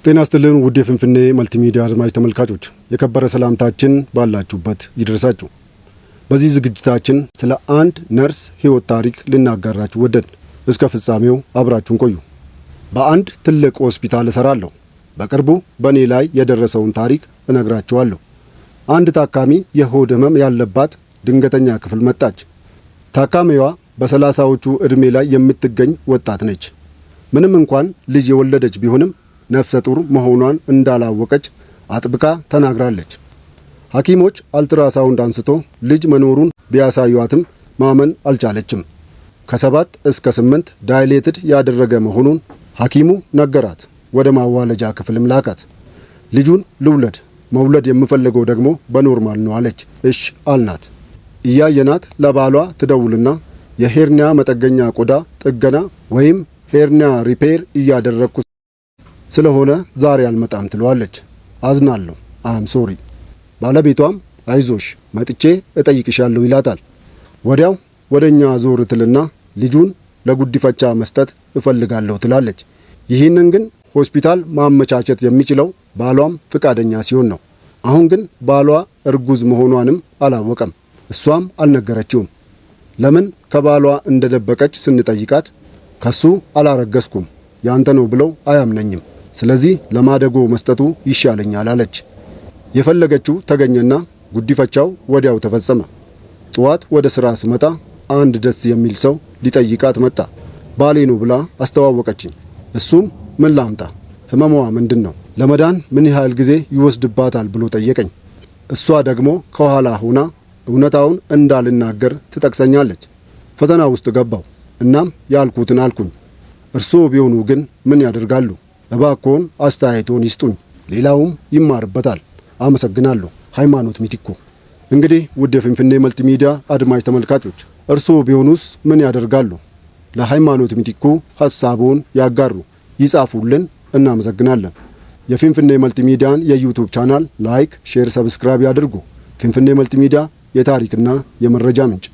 ጤና ይስጥልን ውድ የፍንፍኔ መልቲሚዲያ አድማጭ ተመልካቾች የከበረ ሰላምታችን ባላችሁበት ይድረሳችሁ። በዚህ ዝግጅታችን ስለ አንድ ነርስ ህይወት ታሪክ ልናጋራችሁ ወደን። እስከ ፍጻሜው አብራችሁን ቆዩ። በአንድ ትልቅ ሆስፒታል እሰራለሁ። በቅርቡ በእኔ ላይ የደረሰውን ታሪክ እነግራችኋለሁ። አንድ ታካሚ የሆድ ህመም ያለባት ድንገተኛ ክፍል መጣች። ታካሚዋ በ30ዎቹ ዕድሜ ላይ የምትገኝ ወጣት ነች። ምንም እንኳን ልጅ የወለደች ቢሆንም ነፍሰ ጡር መሆኗን እንዳላወቀች አጥብቃ ተናግራለች። ሐኪሞች አልትራሳውንድ አንስቶ ልጅ መኖሩን ቢያሳዩአትም ማመን አልቻለችም። ከ7 እስከ 8 ዳይሌትድ ያደረገ መሆኑን ሐኪሙ ነገራት። ወደ ማዋለጃ ክፍልም ላካት። ልጁን ልውለድ፣ መውለድ የምፈልገው ደግሞ በኖርማል ነው አለች። እሽ አልናት። እያየናት ለባሏ ትደውልና የሄርኒያ መጠገኛ ቆዳ ጥገና ወይም ሄርኒያ ሪፔር እያደረግኩ ስለሆነ ዛሬ አልመጣም ትለዋለች። አዝናለሁ፣ አም ሶሪ። ባለቤቷም አይዞሽ መጥቼ እጠይቅሻለሁ ይላታል። ወዲያው ወደኛ ዞር ትልና ልጁን ለጉዲፈቻ መስጠት እፈልጋለሁ ትላለች። ይህንን ግን ሆስፒታል ማመቻቸት የሚችለው ባሏም ፍቃደኛ ሲሆን ነው። አሁን ግን ባሏ እርጉዝ መሆኗንም አላወቀም። እሷም አልነገረችውም። ለምን ከባሏ እንደደበቀች ስንጠይቃት ከሱ አላረገዝኩም ያንተ ነው ብለው አያምነኝም፣ ስለዚህ ለማደጎ መስጠቱ ይሻለኛል አለች። የፈለገችው ተገኘና ጉዲፈቻው ወዲያው ተፈጸመ። ጠዋት ወደ ሥራ ስመጣ አንድ ደስ የሚል ሰው ሊጠይቃት መጣ። ባሌ ነው ብላ አስተዋወቀችኝ። እሱም ምን ላምጣ፣ ህመሟ ምንድን ነው፣ ለመዳን ምን ያህል ጊዜ ይወስድባታል ብሎ ጠየቀኝ። እሷ ደግሞ ከኋላ ሆና እውነታውን እንዳልናገር ትጠቅሰኛለች። ፈተና ውስጥ ገባው። እናም ያልኩትን አልኩኝ። እርስዎ ቢሆኑ ግን ምን ያደርጋሉ? እባክዎን አስተያየቶን ይስጡኝ፣ ሌላውም ይማርበታል። አመሰግናለሁ። ሃይማኖት ሚቲኮ። እንግዲህ ውድ የፍንፍኔ መልቲሚዲያ አድማጭ ተመልካቾች እርስዎ ቢሆኑስ ምን ያደርጋሉ? ለሃይማኖት ሚቲኮ ሐሳቦን ያጋሩ፣ ይጻፉልን። እናመሰግናለን። የፍንፍኔ መልቲሚዲያን የዩቲዩብ ቻናል ላይክ፣ ሼር፣ ሰብስክራይብ ያድርጉ። ፍንፍኔ መልቲሚዲያ የታሪክና የመረጃ ምንጭ